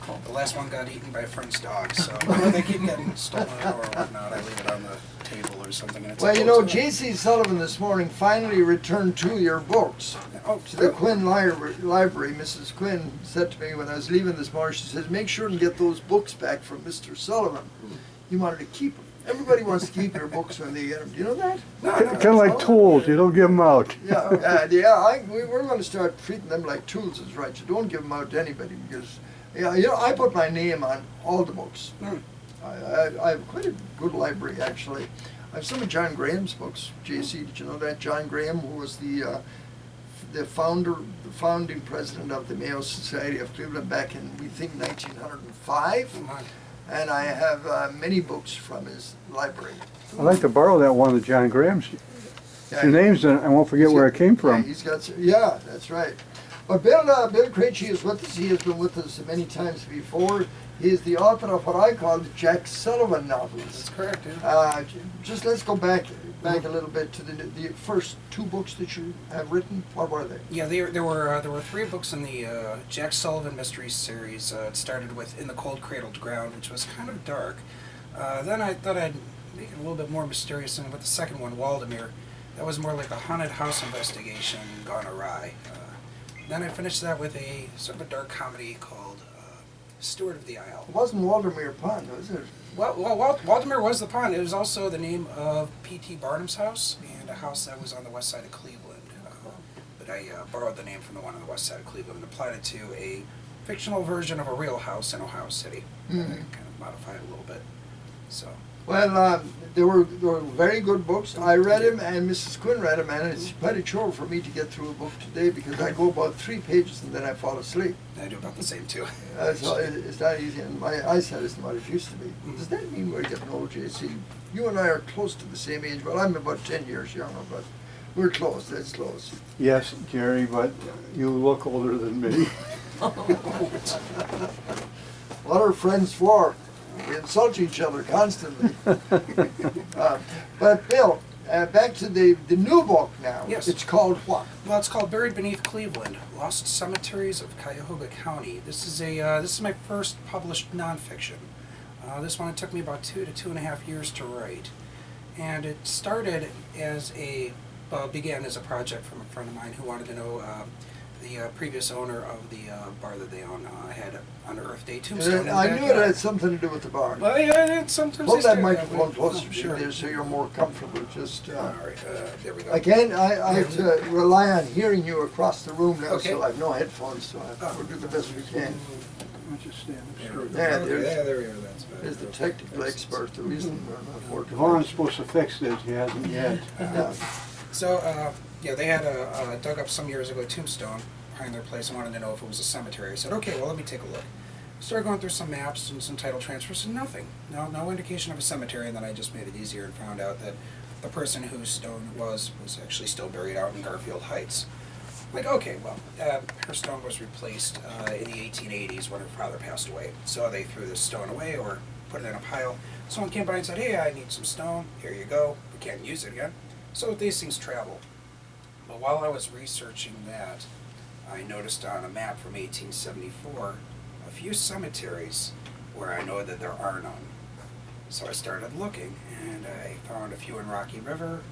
Cool. The last one got eaten by a friend's dog, so or they keep getting stolen or whatnot. I leave it on the table or something. And it's Well, you know, J.C. Sullivan this morning finally returned 2 of your books to the Quinn Library. Mrs. Quinn said to me when I was leaving this morning, she says, make sure and get those books back from Mr. Sullivan. You wanted to keep them. Everybody wants to keep their books when they get them. Do you know that? No, Kind of like tools, you don't give them out. We're going to start treating them like tools is right. You don't give them out to anybody because, I put my name on all the books. I have quite a good library, actually. I have some of John Graham's books. JC, did you know that? John Graham, who was the founding president of the Mayo Society of Cleveland back in, we think, 1905. And I have many books from his library. I'd like to borrow that one of John Graham's. Your name's in it, I won't forget where it came from. That's right. But Bill Krejci is with us. He has been with us many times before. He is the author of what I call the Jack Sullivan novels. That's correct, yeah. Just let's go back a little bit to the first 2 books that you have written. What were they? Yeah, there were 3 books in the Jack Sullivan Mysteries series. It started with In the Cold Cradled Ground, which was kind of dark. Then I thought I'd make it a little bit more mysterious, and with the second one, Waldemar, that was more like a haunted house investigation gone awry. Then I finished that with a sort of a dark comedy called Steward of the Isle. It wasn't Waldemar Pond, was it? Well, Waldemar was the pond. It was also the name of P.T. Barnum's house and a house that was on the west side of Cleveland. But I borrowed the name from the one on the west side of Cleveland and applied it to a fictional version of a real house in Ohio City. And I kind of modified it a little bit. So. Well, they were very good books. I read them, and Mrs. Quinn read them, and it's quite a chore for me to get through a book today because I go about 3 pages and then I fall asleep. I do about the same too. So it's not easy, and my eyesight isn't what it used to be. Does that mean we're getting old, JC? You and I are close to the same age. Well, I'm about 10 years younger, but we're close. That's close. Yes, Jerry, but you look older than me. What are friends for? We insult each other constantly. But Bill, back to the new book now. Yes. It's called what? Well, it's called Buried Beneath Cleveland: Lost Cemeteries of Cuyahoga County. This is my first published nonfiction. This one, it took me about 2 to 2.5 years to write, and it started began as a project from a friend of mine who wanted to know the previous owner of the bar that they own had unearthed a tombstone. I knew it had something to do with the bar. Well, yeah, sometimes. Hold that microphone closer sure. there so you're more comfortable. Just all right, there we go. Again, I have to rely on hearing you across the room now, Okay. so I have no headphones, so we'll do the best we can. I'll just stand straight. Yeah, there we are. That's better. There's the technical expert, the reason we're not working. Vaughn's supposed to fix this, he hasn't yet. Yeah. So, they had dug up some years ago a tombstone behind their place and wanted to know if it was a cemetery. I said, okay, well, let me take a look. Started going through some maps and some title transfers and nothing. No indication of a cemetery, and then I just made it easier and found out that the person whose stone was actually still buried out in Garfield Heights. Like, okay, well, her stone was replaced in the 1880s when her father passed away. So they threw this stone away or put it in a pile. Someone came by and said, hey, I need some stone. Here you go. We can't use it again. So these things travel. But while I was researching that, I noticed on a map from 1874 a few cemeteries where I know that there are none. So I started looking, and I found a few in Rocky River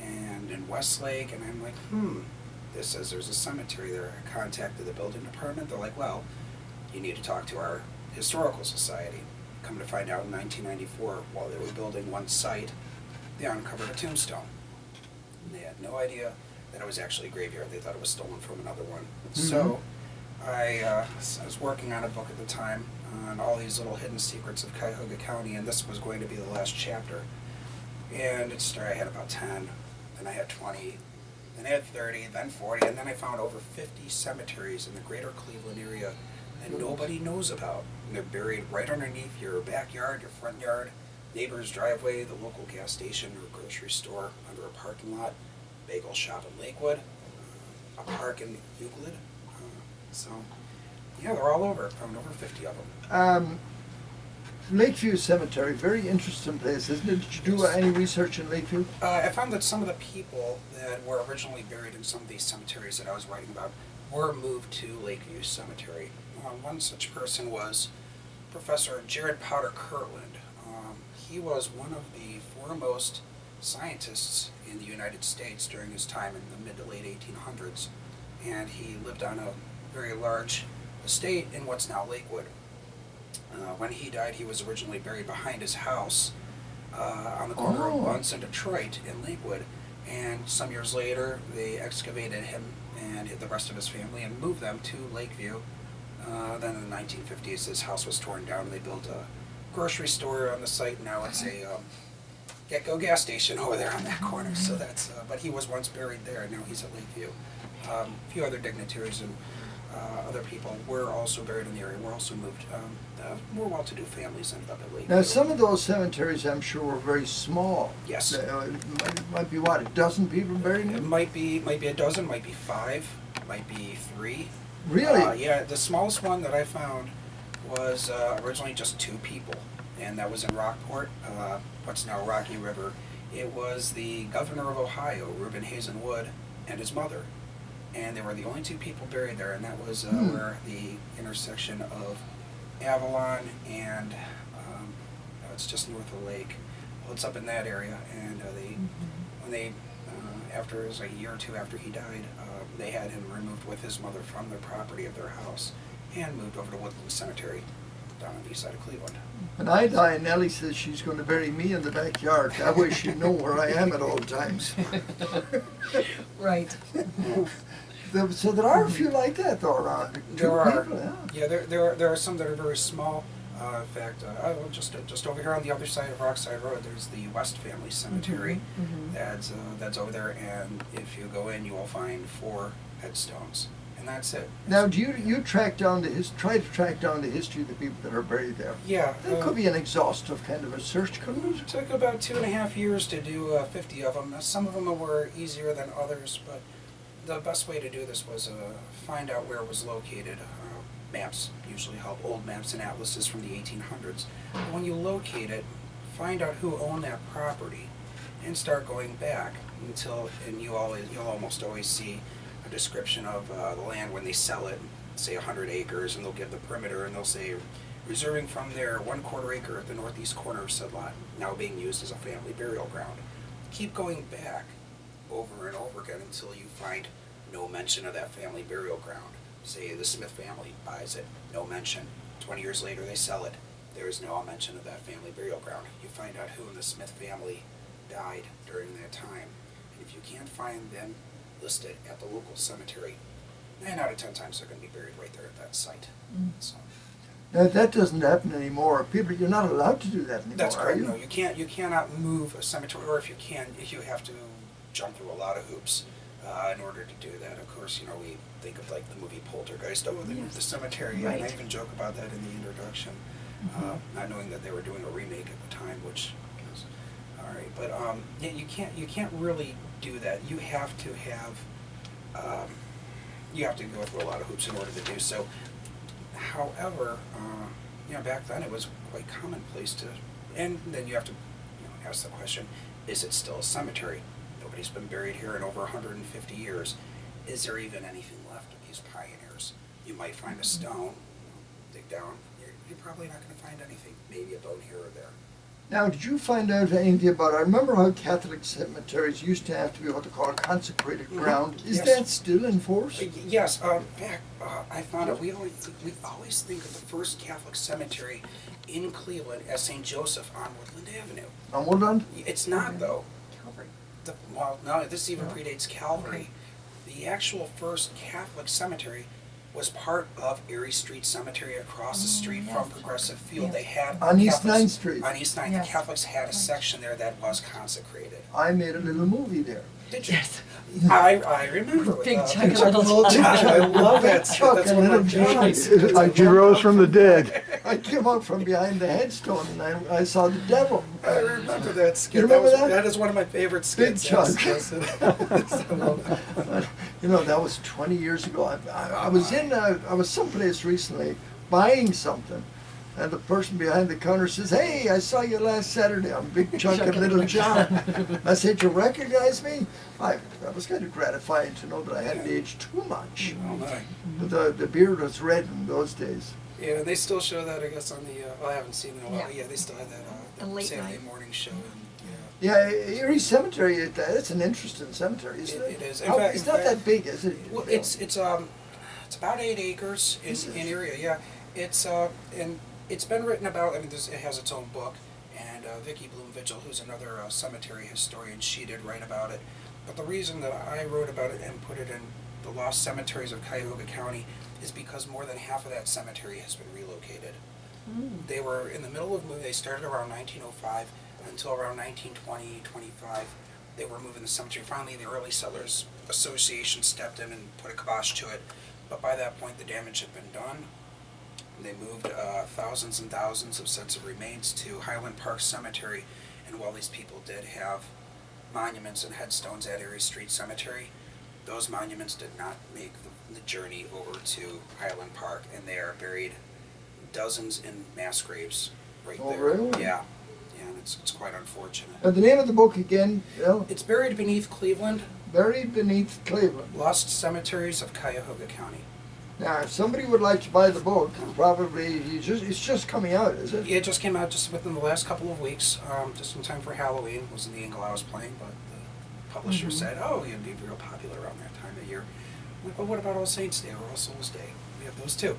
and in Westlake, and I'm like, this says there's a cemetery there. I contacted the building department. They're like, well, you need to talk to our historical society. Come to find out in 1994, while they were building one site, they uncovered a tombstone. And they had no idea that it was actually a graveyard. They thought it was stolen from another one. So I was working on a book at the time on all these little hidden secrets of Cuyahoga County, and this was going to be the last chapter. And it started, I had about 10, then I had 20, then I had 30, then 40, and then I found over 50 cemeteries in the greater Cleveland area that nobody knows about. And they're buried right underneath your backyard, your front yard, neighbor's driveway, the local gas station or grocery store, under a parking lot, bagel shop in Lakewood, a park in Euclid. So, yeah, they're all over. Found over 50 of them. Lakeview Cemetery, very interesting place, isn't it? Did you do any research in Lakeview? I found that some of the people that were originally buried in some of these cemeteries that I was writing about were moved to Lakeview Cemetery. One such person was Professor Jared Potter Kurland. He was one of the foremost scientists in the United States during his time in the mid to late 1800s, and he lived on a very large estate in what's now Lakewood. When he died, he was originally buried behind his house on the corner of Bunce and Detroit in Lakewood, and some years later they excavated him and the rest of his family and moved them to Lakeview. Then in the 1950s his house was torn down and they built a grocery store on the site. Now it's a Get-Go gas station over there on that corner. So that's, but he was once buried there, and now he's at Lakeview. A few other dignitaries and other people were also buried in the area, were also moved. More well-to-do families ended up at Lakeview. Now, some of those cemeteries, I'm sure, were very small. Yes. It might be, what, a dozen people buried in It them? might be a dozen, might be 5, might be 3. Really? Yeah, the smallest one that I found was originally just 2 people, and that was in Rockport, what's now Rocky River. It was the governor of Ohio, Reuben Hazen Wood, and his mother. And they were the only 2 people buried there, and that was where the intersection of Avalon and it's just north of the lake. Well, it's up in that area, and when they after it was a year or 2 after he died, they had him removed with his mother from the property of their house and moved over to Woodland Cemetery down on the east side of Cleveland. When I die, Nellie says she's going to bury me in the backyard. That way she'd know where I am at all times. Right. So there are a few like that, though, around. 2 There are. people, yeah. Yeah, there are some that are very small. In fact, just over here on the other side of Rockside Road, there's the West Family Cemetery. That's over there, and if you go in, you will find 4 headstones, and that's it. Now, do you try to track down the history of the people that are buried there? Yeah. That could be an exhaustive kind of a search, couldn't it? It took about 2.5 years to do 50 of them. Some of them were easier than others, but the best way to do this was find out where it was located. Maps usually help, old maps and atlases from the 1800s. But when you locate it, find out who owned that property and start going back and you'll almost always see a description of the land when they sell it, say 100 acres, and they'll give the perimeter and they'll say reserving from their 1/4 acre at the northeast corner of said lot, now being used as a family burial ground. Keep going back over and over again until you find no mention of that family burial ground. Say the Smith family buys it, no mention. 20 years later they sell it, there is no mention of that family burial ground. You find out who in the Smith family died during that time. And if you can't find them listed at the local cemetery, 9 out of 10 times they're going to be buried right there at that site. So. Now, that doesn't happen anymore. People, you're not allowed to do that anymore. That's correct. Are you? No, you cannot move a cemetery, or if you can, you have to jump through a lot of hoops in order to do that. Of course, we think of like the movie Poltergeist. Oh, they moved the cemetery, Right. and I even joke about that in the introduction, not knowing that they were doing a remake at the time, which is all right. But yeah, you can't really do that. You have to go through a lot of hoops in order to do so. However, back then it was quite commonplace to, and then you have to ask the question, is it still a cemetery? Nobody's been buried here in over 150 years. Is there even anything left of these pioneers? You might find a stone, dig down, you're probably not going to find anything, maybe a bone here or there. Now, did you find out anything about, I remember how Catholic cemeteries used to have to be what they call consecrated ground. Is Yes. that still in force? Yes, I found out, we always think of the first Catholic cemetery in Cleveland as St. Joseph on Woodland Avenue. On Woodland? It's not, though. Calvary. No, this even predates Calvary. The actual first Catholic cemetery was part of Erie Street Cemetery across the street from Progressive Field. Yes. They had On East Catholics- 9th Street. On East 9th, Yes. the Catholics had a section there that was consecrated. I made a little movie there. Did you? Yes. I remember. with, Big Big Chuck, Little Chuck. I love that. Chuck That's and one of Little my Johnny. favorites. I He rose from the dead. I came out from behind the headstone and I saw the devil. I remember that skit. You remember that? That is one of my favorite Big skits. Chuck. Yes, I love that. That was 20 years ago. I was someplace recently buying something, And the person behind the counter says, "Hey, I saw you last Saturday on Big Chunk and Little John." I said, "You recognize me?" That was kind of gratifying to know that I hadn't aged too much. Oh my. But the beard was red in those days. Yeah, they still show that, I guess, on the, I haven't seen it in a while. Yeah. Yeah, they still have that, A late Saturday night. morning show. And, Yeah, Erie Cemetery, it's an interesting cemetery, isn't it? It is. In How- fact- it's not that big, is it? Well, it's about 8 acres in area. Yeah, and it's been written about. I mean, it has its own book, and Vicki Bloom Vigil, who's another cemetery historian, she did write about it. But the reason that I wrote about it and put it in the Lost Cemeteries of Cuyahoga County is because more than half of that cemetery has been relocated. They were in the middle of moving. They started around 1905 until around 1920, 25. They were moving the cemetery. Finally, the Early Settlers Association stepped in and put a kibosh to it. But by that point, the damage had been done. They moved thousands and thousands of sets of remains to Highland Park Cemetery. And while these people did have monuments and headstones at Erie Street Cemetery, those monuments did not make the journey over to Highland Park, and they are buried dozens in mass graves right Oh, there. really? Yeah, and it's quite unfortunate. And the name of the book again, Bill? It's buried beneath Cleveland, Buried Beneath Cleveland. Lost Cemeteries of Cuyahoga County. Now, if somebody would like to buy the book, probably it's just coming out, is it? It just came out just within the last couple of weeks, just in time for Halloween. It wasn't the angle I was playing, but the publisher said, "Oh, you'd be real popular around that time of year." I'm like, well, what about All Saints Day or All Souls Day? We have those too.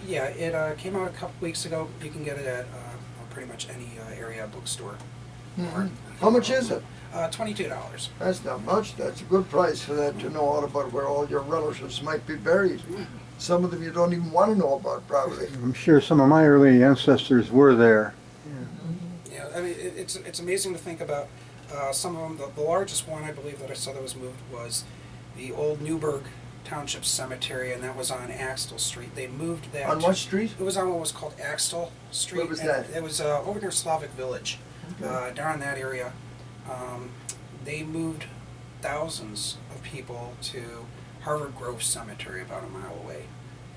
Yeah, it came out a couple weeks ago. You can get it at pretty much any area bookstore. Mhm. How much is it? $22. That's not much. That's a good price for that, to know all about where all your relatives might be buried. Some of them you don't even want to know about, probably. I'm sure some of my early ancestors were there. Yeah, I mean, it's amazing to think about. Some of them, the largest one I believe that I saw that was moved was the old Newburgh Township Cemetery, and that was on Axtell Street. They moved that. On what street? It was on what was called Axtell Street. Where was and that? It was over near Slavic Village, Okay. down in that area. They moved thousands of people to Harvard Grove Cemetery about a mile away.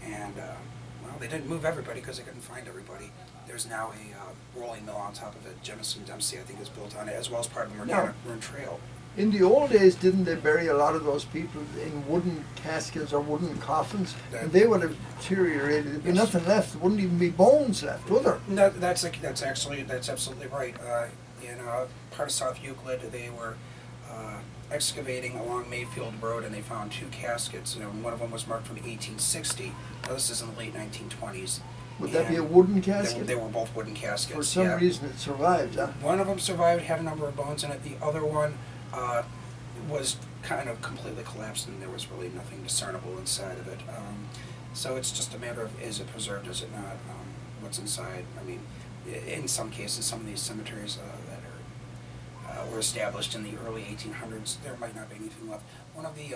And, well, they didn't move everybody because they couldn't find everybody. There's now a rolling mill on top of it. Jemison Dempsey, I think, is built on it, as well as part of the Now- Marin Trail. In the old days, didn't they bury a lot of those people in wooden caskets or wooden coffins? And they would have deteriorated. There'd be nothing left. There wouldn't even be bones left, would there? No, that's absolutely right. In part of South Euclid, they were excavating along Mayfield Road, and they found two caskets. One of them was marked from 1860. Now, this is in the late 1920s. Would that be a And wooden casket? They were both wooden caskets. For some yeah. reason, it survived, huh? One of them survived, had a number of bones in it. The other one was kind of completely collapsed, and there was really nothing discernible inside of it. So it's just a matter of, is it preserved, is it not? What's inside? I mean, in some cases, some of these cemeteries that were established in the early 1800s, there might not be anything left. One of the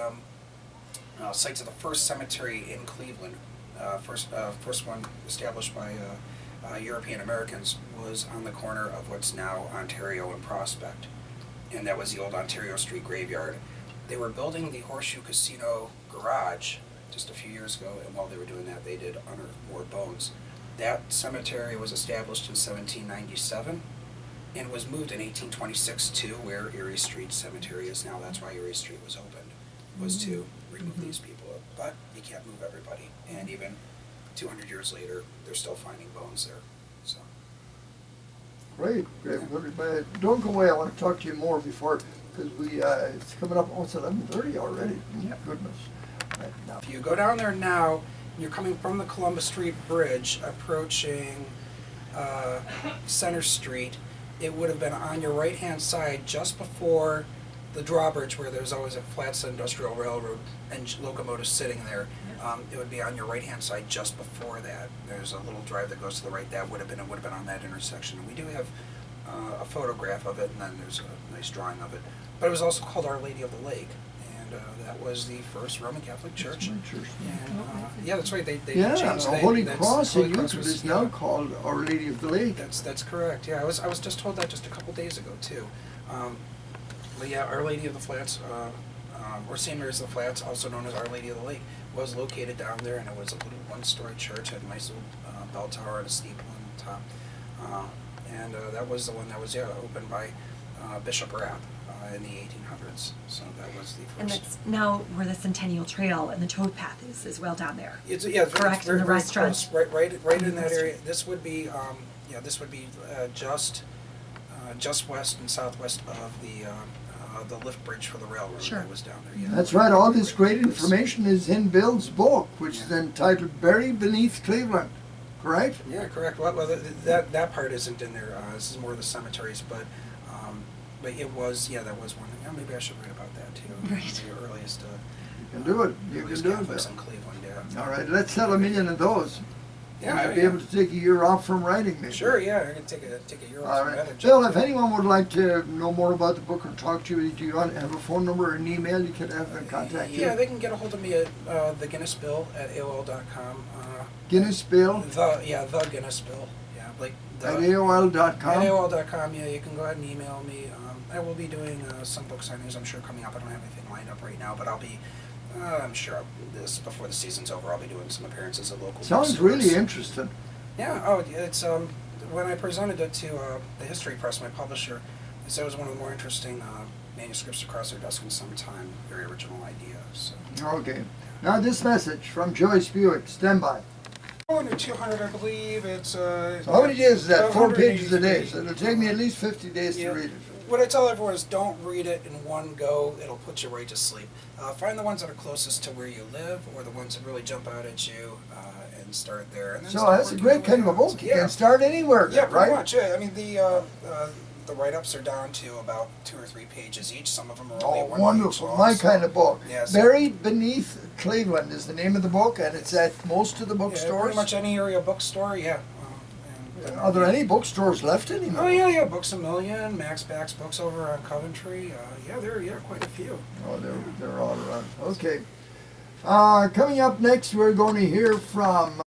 sites of the first cemetery in Cleveland, first one established by European Americans, was on the corner of what's now Ontario and Prospect, and that was the old Ontario Street graveyard. They were building the Horseshoe Casino garage just a few years ago, and while they were doing that, they did unearth more bones. That cemetery was established in 1797 and was moved in 1826 to where Erie Street Cemetery is now. That's why Erie Street was opened, was to remove these people. But you can't move everybody, and even 200 years later, they're still finding bones there. So. Great, great. But don't go away. I want to talk to you more before, because it's coming up. Oh, it's 11:30 already. Goodness. Right, now. If you go down there now, you're coming from the Columbus Street Bridge, approaching Center Street, it would have been on your right-hand side just before the drawbridge, where there's always a Flats Industrial Railroad and locomotive sitting there. It would be on your right-hand side just before that. There's a little drive that goes to the right. It would have been on that intersection. And we do have a photograph of it, and then there's a nice drawing of it. But it was also called Our Lady of the Lake, and that was the first Roman Catholic church. That's my church. And, yeah, that's right. They Yeah, changed the Holy that's- Cross Holy in Cross Euclid was- is now yeah. called Our Lady of the Lake. That's correct. Yeah, I was just told that just a couple days ago too. But yeah, Our Lady of the Flats, or St. Mary's of the Flats, also known as Our Lady of the Lake, was located down there, and it was a little one-story church, had a nice little bell tower and a steeple on top. That was the one that was opened by Bishop Rapp in the 1800s. So that was the first. And that's now where the Centennial Trail and the Toad Path is as well down there. It's, yeah, Correct, very, in the very restaurant. close, right in the that area. restaurant. This would be, just west and southwest of the lift bridge for the railroad Sure. that was down there. Yeah. That's right, all this great information is in Bill's book, which is entitled Buried Beneath Cleveland, correct? Yeah, correct. Well, that part isn't in there. This is more of the cemeteries, but it was, that was one. Maybe I should write about that too. Right. The earliest. You can do it, you can earliest do it, Catholics Bill. in Cleveland. Yeah. All right, let's sell 1,000,000 of those. Yeah, You'll be able to take a year off from writing, maybe. Sure. Yeah, I can take a year off All from right. that. Bill, if anyone would like to know more about the book or talk to you, do you want to have a phone number or an email you could have them contact you? Yeah, they can get a hold of me at the Guinness Bill at AOL.com. Guinness Bill The Guinness Bill. Yeah, like the at AOL.com. At AOL.com, yeah, you can go ahead and email me. I will be doing some book signings, I'm sure, coming up. I don't have anything lined up right now, but I'll be, I'm sure this before the season's over, I'll be doing some appearances at local Sounds bookstores. really interesting. Yeah, it's, when I presented it to the History Press, my publisher, they said it was one of the more interesting manuscripts across their desk in some time. Very original idea, so. Okay. Now this message from Joyce Buick. Stand by. Under 200, I believe. It's So how many days is that? 4 pages a day. 183. So it'll take me at least 50 days Yeah. to read it. What I tell everyone is don't read it in one go. It'll put you right to sleep. Find the ones that are closest to where you live or the ones that really jump out at you and start there. And then So start that's a working great your way kind of a out. book. You Yeah. can start anywhere, Yeah, pretty right? much. Yeah, I mean the write-ups are down to about 2 or 3 pages each. Some of them are only Oh, 1 wonderful. page long, My so- kind of book. Yeah, so- Buried Beneath Cleveland is the name of the book, and it's at most of the Yeah, bookstores. pretty much any area bookstore. Yeah. Are there any bookstores left anymore? Oh yeah, Books A Million, Max Back's Books over on Coventry. There are quite a few. Oh, they're all around. Okay. Coming up next, we're going to hear from